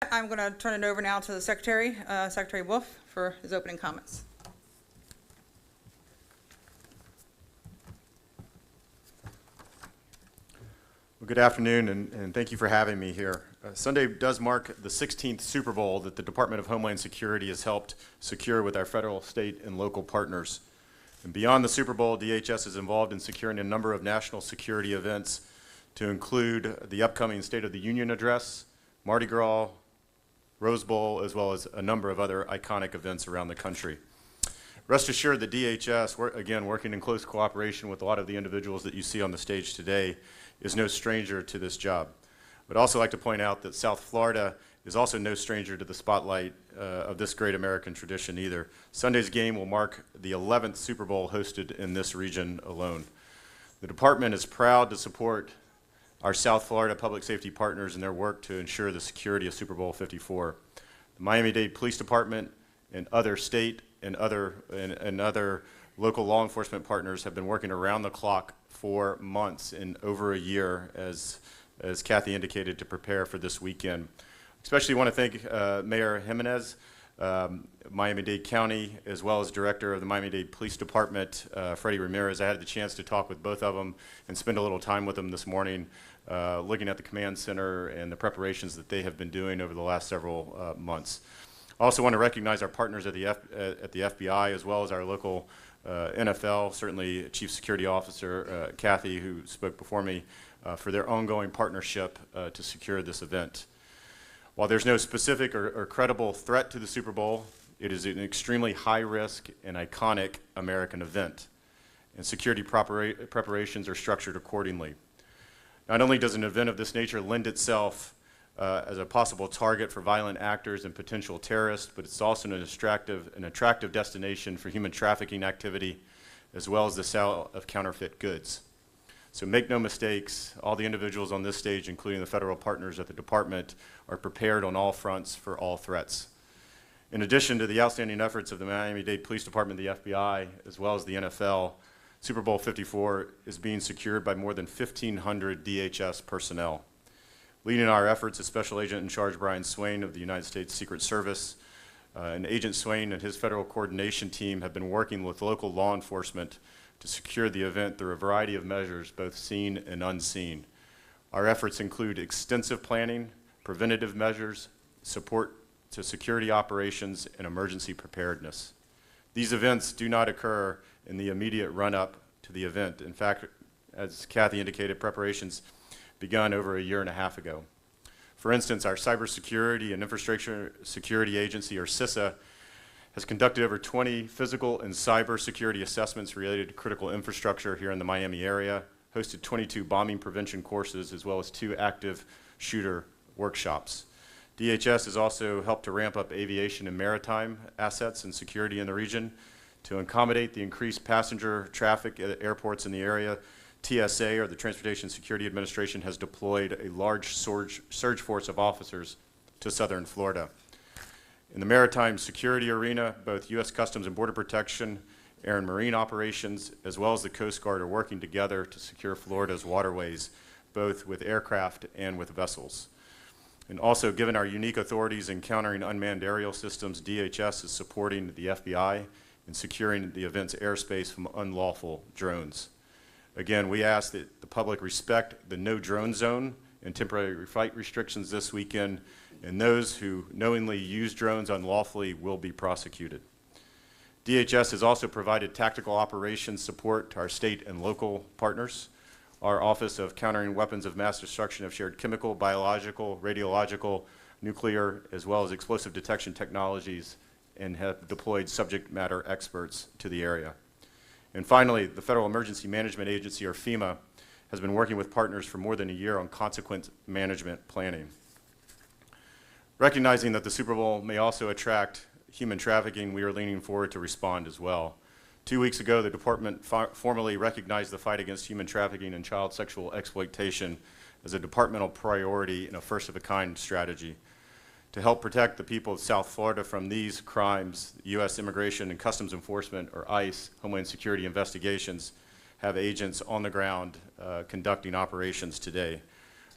I'm going to turn it over now to the Secretary, Secretary Wolf, for his opening comments. Well, good afternoon, and thank you for having me here. Sunday does mark the 16th Super Bowl that the Department of Homeland Security has helped secure with our federal, state, and local partners. And beyond the Super Bowl, DHS is involved in securing a number of national security events to include the upcoming State of the Union Address, Mardi Gras, Rose Bowl, as well as a number of other iconic events around the country. Rest assured that DHS, again, working in close cooperation with a lot of the individuals that you see on the stage today, is no stranger to this job. I'd also like to point out that South Florida is also no stranger to the spotlight of this great American tradition either. Sunday's game will mark the 11th Super Bowl hosted in this region alone. The department is proud to support our South Florida public safety partners in their work to ensure the security of Super Bowl 54. The Miami-Dade Police Department and other state and other local law enforcement partners have been working around the clock for months and over a year, as Kathy indicated, to prepare for this weekend. Especially want to thank Mayor Jimenez, Miami-Dade County, as well as Director of the Miami-Dade Police Department, Freddie Ramirez. I had the chance to talk with both of them and spend a little time with them this morning, looking at the command center and the preparations that they have been doing over the last several months. I also want to recognize our partners at the FBI, as well as our local NFL, certainly Chief Security Officer Kathy, who spoke before me, for their ongoing partnership to secure this event. While there's no specific or credible threat to the Super Bowl, it is an extremely high-risk and iconic American event, and security preparations are structured accordingly. Not only does an event of this nature lend itself as a possible target for violent actors and potential terrorists, but it's also an attractive destination for human trafficking activity, as well as the sale of counterfeit goods. So make no mistakes, all the individuals on this stage, including the federal partners at the department, are prepared on all fronts for all threats. In addition to the outstanding efforts of the Miami-Dade Police Department, the FBI, as well as the NFL, Super Bowl 54 is being secured by more than 1,500 DHS personnel. Leading our efforts is Special Agent in Charge Brian Swain of the United States Secret Service. And Agent Swain and his federal coordination team have been working with local law enforcement to secure the event through a variety of measures, both seen and unseen. Our efforts include extensive planning, preventative measures, support to security operations, and emergency preparedness. These events do not occur in the immediate run-up to the event. In fact, as Kathy indicated, preparations begun over a year and a half ago. For instance, our Cybersecurity and Infrastructure Security Agency, or CISA, has conducted over 20 physical and cybersecurity assessments related to critical infrastructure here in the Miami area, hosted 22 bombing prevention courses, as well as 2 active shooter workshops. DHS has also helped to ramp up aviation and maritime assets and security in the region to accommodate the increased passenger traffic at airports in the area. TSA, or the Transportation Security Administration, has deployed a large surge force of officers to southern Florida. In the maritime security arena, both U.S. Customs and Border Protection, Air and Marine Operations, as well as the Coast Guard are working together to secure Florida's waterways, both with aircraft and with vessels. And also, given our unique authorities in countering unmanned aerial systems, DHS is supporting the FBI in securing the event's airspace from unlawful drones. Again, we ask that the public respect the no drone zone and temporary flight restrictions this weekend, and those who knowingly use drones unlawfully will be prosecuted. DHS has also provided tactical operations support to our state and local partners. Our Office of Countering Weapons of Mass Destruction have shared chemical, biological, radiological, nuclear, as well as explosive detection technologies, and have deployed subject matter experts to the area. And finally, the Federal Emergency Management Agency, or FEMA, has been working with partners for more than a year on consequence management planning. Recognizing that the Super Bowl may also attract human trafficking, we are leaning forward to respond as well. 2 weeks ago, the department formally recognized the fight against human trafficking and child sexual exploitation as a departmental priority and a first-of-a-kind strategy. To help protect the people of South Florida from these crimes, U.S. Immigration and Customs Enforcement, or ICE, Homeland Security Investigations, have agents on the ground conducting operations today.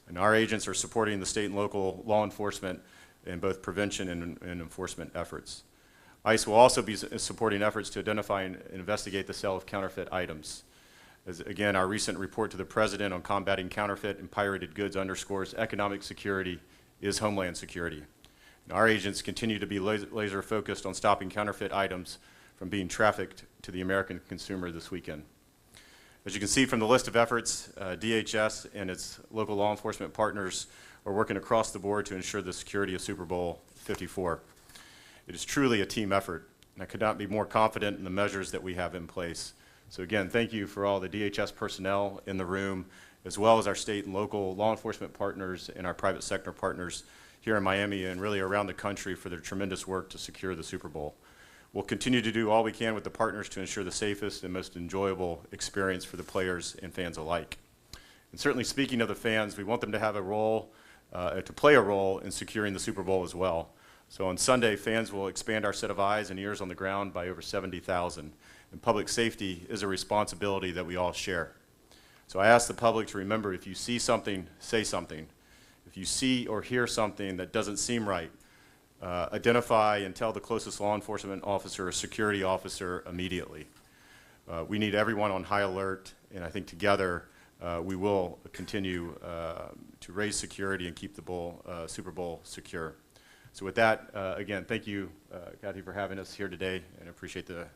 And our agents are supporting the state and local law enforcement in both prevention and enforcement efforts. ICE will also be supporting efforts to identify and investigate the sale of counterfeit items. As, again, our recent report to the President on combating counterfeit and pirated goods underscores economic security is Homeland security. And our agents continue to be laser focused on stopping counterfeit items from being trafficked to the American consumer this weekend. As you can see from the list of efforts, DHS and its local law enforcement partners are working across the board to ensure the security of Super Bowl 54. It is truly a team effort, and I could not be more confident in the measures that we have in place. So again, thank you for all the DHS personnel in the room, as well as our state and local law enforcement partners and our private sector partners here in Miami and really around the country for their tremendous work to secure the Super Bowl. We'll continue to do all we can with the partners to ensure the safest and most enjoyable experience for the players and fans alike. And certainly speaking of the fans, we want them to have a role, to play a role in securing the Super Bowl as well. So on Sunday, fans will expand our set of eyes and ears on the ground by over 70,000. And public safety is a responsibility that we all share. So I ask the public to remember, if you see something, say something. If you see or hear something that doesn't seem right, identify and tell the closest law enforcement officer or security officer immediately. We need everyone on high alert, and I think together we will continue to raise security and keep the Super Bowl secure. So with that, again, thank you, Kathy, for having us here today, and appreciate the